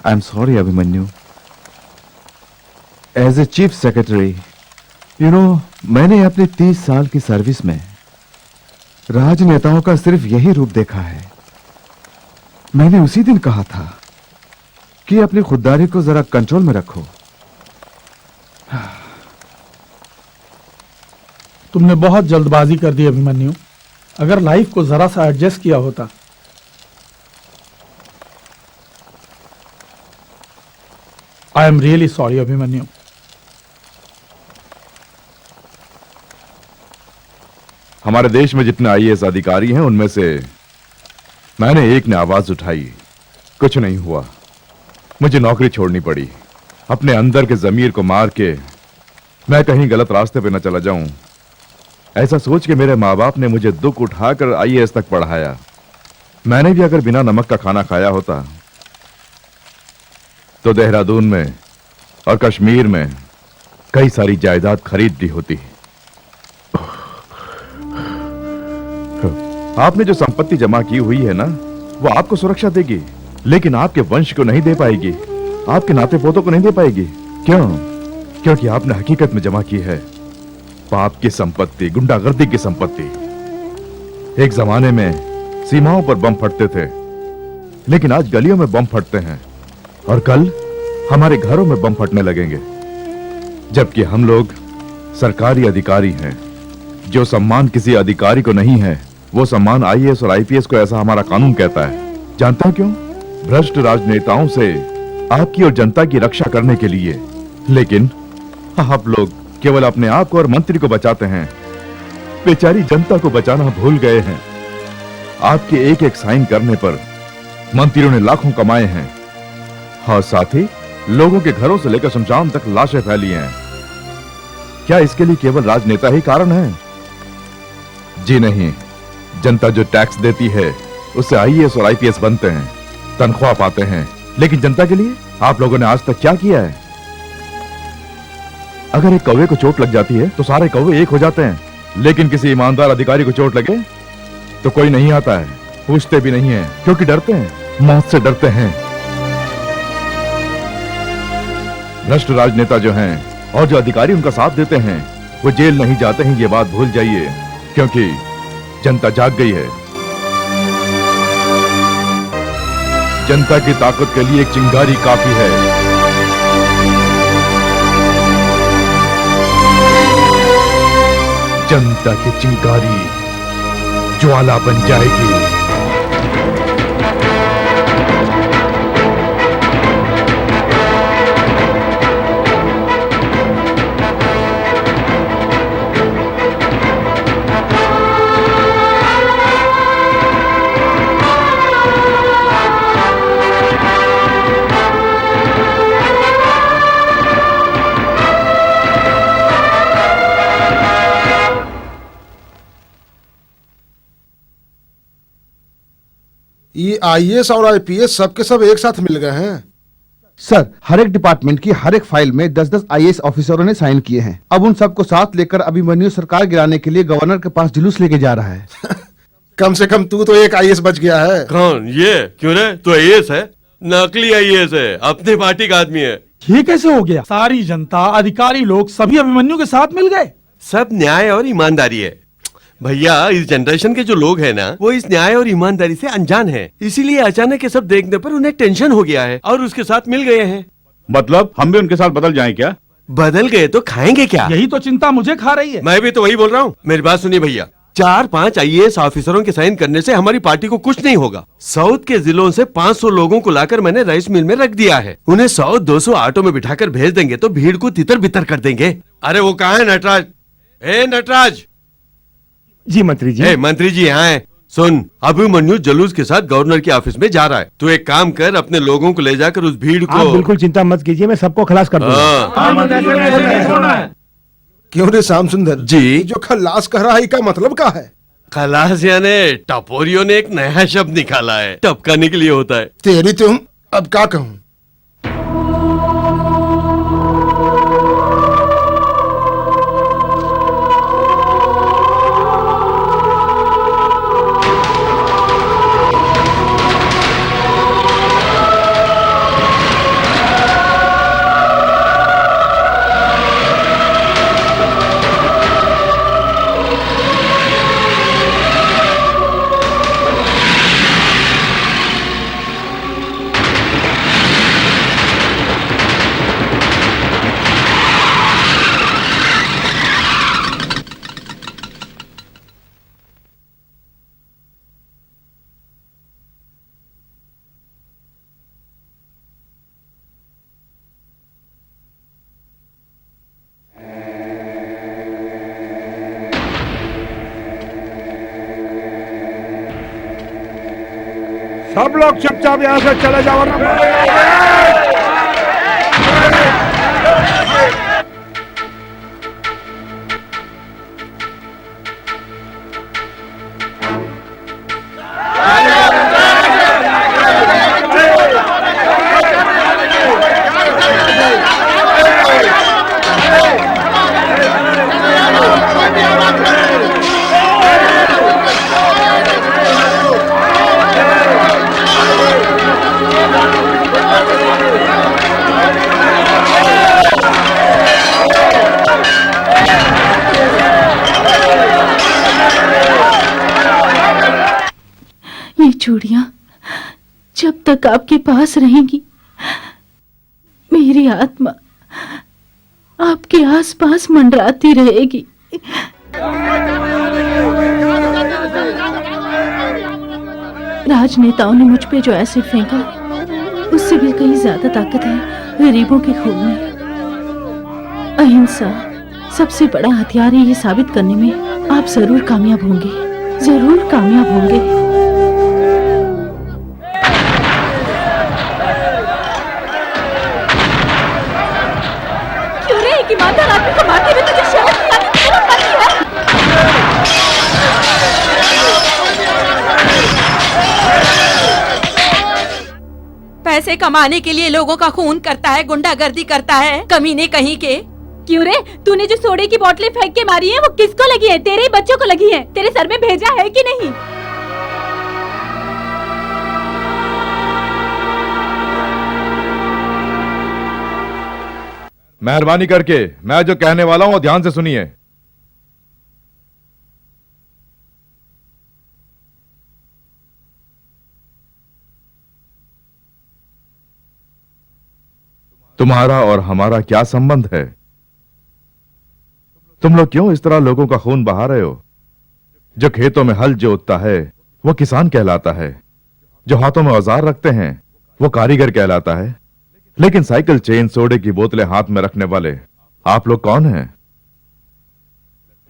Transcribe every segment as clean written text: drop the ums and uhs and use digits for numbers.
I am sorry Abhimanyu. As a chief secretary, you know, मैंने अपनी 30 साल की सर्विस में राजनेताओं का सिर्फ यही रूप देखा है। मैंने उसी दिन कहा था कि अपनी खुददारी को जरा कंट्रोल में रखो। तुमने बहुत जल्दबाजी कर दी अभिमन्यु। अगर लाइफ को जरा सा एडजस्ट किया होता। I am really sorry Abhimanyu. हमारे देश में जितने आईएएस अधिकारी हैं उनमें से मैंने एक ने आवाज उठाई, कुछ नहीं हुआ, मुझे नौकरी छोड़नी पड़ी। अपने अंदर के जमीर को मार के मैं कहीं गलत रास्ते पे न चला जाऊं, ऐसा सोच के मेरे माँ बाप ने मुझे दुख उठाकर आईएएस तक पढ़ाया। मैंने भी अगर बिना नमक का खाना खाया होता तो देहरादून में और कश्मीर में कई सारी जायदाद खरीद ली होती। आपने जो संपत्ति जमा की हुई है ना, वो आपको सुरक्षा देगी, लेकिन आपके वंश को नहीं दे पाएगी, आपके नाते पोतों को नहीं दे पाएगी। क्यों? क्योंकि आपने हकीकत में जमा की है पाप की संपत्ति, गुंडागर्दी की संपत्ति। एक जमाने में सीमाओं पर बम फटते थे, लेकिन आज गलियों में बम फटते हैं और कल हमारे घरों में बम फटने लगेंगे। जबकि हम लोग सरकारी अधिकारी हैं। जो सम्मान किसी अधिकारी को नहीं है, वो सम्मान आईएएस और आईपीएस को, ऐसा हमारा कानून कहता है। जानते हो क्यों? भ्रष्ट राजनेताओं से आपकी और जनता की रक्षा करने के लिए। लेकिन आप लोग केवल अपने आप को और मंत्री को बचाते हैं, बेचारी जनता को बचाना भूल गए हैं। आपके एक एक साइन करने पर मंत्रियों ने लाखों कमाए हैं और साथ ही लोगों के घरों से लेकर शमशान तक लाशें फैली हैं। क्या इसके लिए केवल राजनेता ही कारण है? जी नहीं, जनता जो टैक्स देती है उससे आईएएस और आईपीएस बनते हैं, तनख्वाह पाते हैं। लेकिन जनता के लिए आप लोगों ने आज तक क्या किया है? अगर एक कौवे को चोट लग जाती है तो सारे कौवे एक हो जाते हैं, लेकिन किसी ईमानदार अधिकारी को चोट लगे तो कोई नहीं आता है, पूछते भी नहीं है, क्योंकि डरते हैं, मौत से डरते हैं। भ्रष्ट राजनेता जो हैं और जो अधिकारी उनका साथ देते हैं, वो जेल नहीं जाते हैं, ये बात भूल जाइए, क्योंकि जनता जाग गई है। जनता की ताकत के लिए एक चिंगारी काफी है। जनता की चिंगारी ज्वाला बन जाएगी। ये आईएएस और आईपीएस सबके सब एक साथ मिल गए हैं। सर, हर एक डिपार्टमेंट की हर एक फाइल में 10-10 आईएएस ऑफिसरों ने साइन किए हैं। अब उन सबको साथ लेकर अभिमन्यु सरकार गिराने के लिए गवर्नर के पास जुलूस लेके जा रहा है। कम से कम तू तो एक आईएएस बच गया है। कौन? ये क्यों रे? तो आईएएस है? नकली आईएएस है, अपने पार्टी का आदमी है। ये कैसे हो गया? सारी जनता, अधिकारी लोग सभी अभिमन्यु के साथ मिल गए। सब न्याय और ईमानदारी है भैया। इस जनरेशन के जो लोग हैं ना, वो इस न्याय और ईमानदारी से अनजान हैं। इसीलिए अचानक ये सब देखने पर उन्हें टेंशन हो गया है और उसके साथ मिल गए हैं। मतलब हम भी उनके साथ बदल जाएं क्या? बदल गए तो खाएंगे क्या? यही तो चिंता मुझे खा रही है। मैं भी तो वही बोल रहा हूँ। मेरी बात सुनिए भैया, 4-5 आईएएस ऑफिसरों के साइन करने से हमारी पार्टी को कुछ नहीं होगा। साउथ के जिलों से 500 लोगों को लाकर मैंने राइस मिल में रख दिया है। उन्हें 100-200 ऑटो में बिठाकर भेज देंगे तो भीड़ को तितर बितर कर देंगे। अरे वो कहाँ है नटराज? नटराज जी मंत्री जी। मंत्री जी यहाँ है। सुन, अभिमन्यु जुलूस के साथ गवर्नर के ऑफिस में जा रहा है। तू एक काम कर, अपने लोगों को ले जाकर उस भीड़ को। आप बिल्कुल चिंता मत कीजिए, मैं सबको खलास कर दूंगा। क्यों रे श्याम सुंदर जी? जो खलास कह रहा है का मतलब क्या है? खलास यानी टपोरियों ने एक नया शब्द निकाला है, टपकाने के लिए होता है। तेरी तुम अब क्या कहूँ? सब लोग चुपचाप यहाँ से चले जाओ ना। ये चूड़ियां जब तक आपके पास रहेंगी, मेरी आत्मा आपके आसपास मंडराती रहेगी। राजनेताओं ने मुझ पे जो एसिड फेंका, उससे भी कहीं ज्यादा ताकत है गरीबों के खून में। अहिंसा सबसे बड़ा हथियार है, ये साबित करने में आप जरूर कामयाब होंगे, जरूर कामयाब होंगे। कि माता आदमी को मारते हुए तुझे शर्म नहीं आती? तेरा पति है। पैसे कमाने के लिए लोगों का खून करता है, गुंडागर्दी करता है, कमीने कहीं के। क्यों रे, तूने जो सोडे की बोतलें फेंक के मारी है वो किसको लगी है? तेरे ही बच्चों को लगी है। तेरे सर में भेजा है कि नहीं? मेहरबानी करके मैं जो कहने वाला हूं वो ध्यान से सुनिए। तुम्हारा और हमारा क्या संबंध है? तुम लोग क्यों इस तरह लोगों का खून बहा रहे हो? जो खेतों में हल जोतता है वो किसान कहलाता है, जो हाथों में औजार रखते हैं वो कारीगर कहलाता है, लेकिन साइकिल चेन, सोडे की बोतलें हाथ में रखने वाले आप लोग कौन हैं?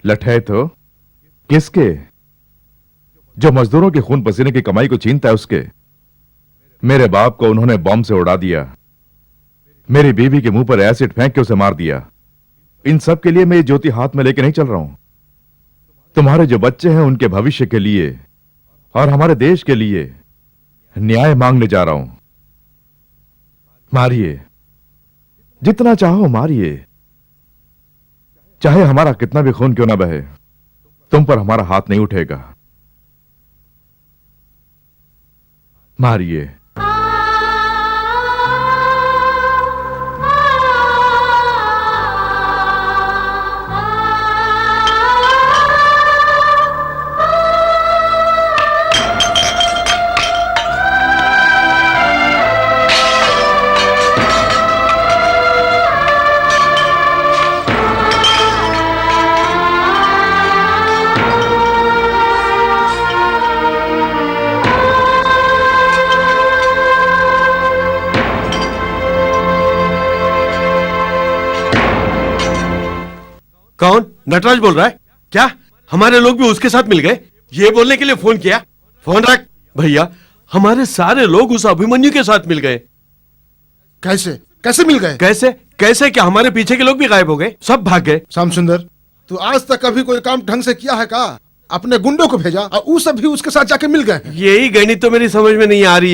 लठैत तो किसके? जो मजदूरों के खून पसीने की कमाई को छीनता है उसके। मेरे बाप को उन्होंने बॉम्ब से उड़ा दिया, मेरी बीवी के मुंह पर एसिड फेंक के उसे मार दिया। इन सब के लिए मैं ये ज्योति हाथ में लेके नहीं चल रहा हूं। तुम्हारे जो बच्चे हैं उनके भविष्य के लिए और हमारे देश के लिए न्याय मांगने जा रहा हूं। मारिए, जितना चाहो मारिए, चाहे हमारा कितना भी खून क्यों ना बहे, तुम पर हमारा हाथ नहीं उठेगा। मारिए। कौन? नटराज बोल रहा है क्या? हमारे लोग भी उसके साथ मिल गए ये बोलने के लिए फोन किया? फोन रख भैया, हमारे सारे लोग उस अभिमन्यु के साथ मिल गए। कैसे कैसे मिल गए? कैसे कैसे? क्या हमारे पीछे के लोग भी गायब हो गए? सब भाग गए। श्याम सुंदर, तू आज तक कभी कोई काम ढंग से किया है का? अपने गुंडों को भेजा और वो सब भी उसके साथ जाके मिल गए हैं। यही गणित तो मेरी समझ में नहीं आ रही।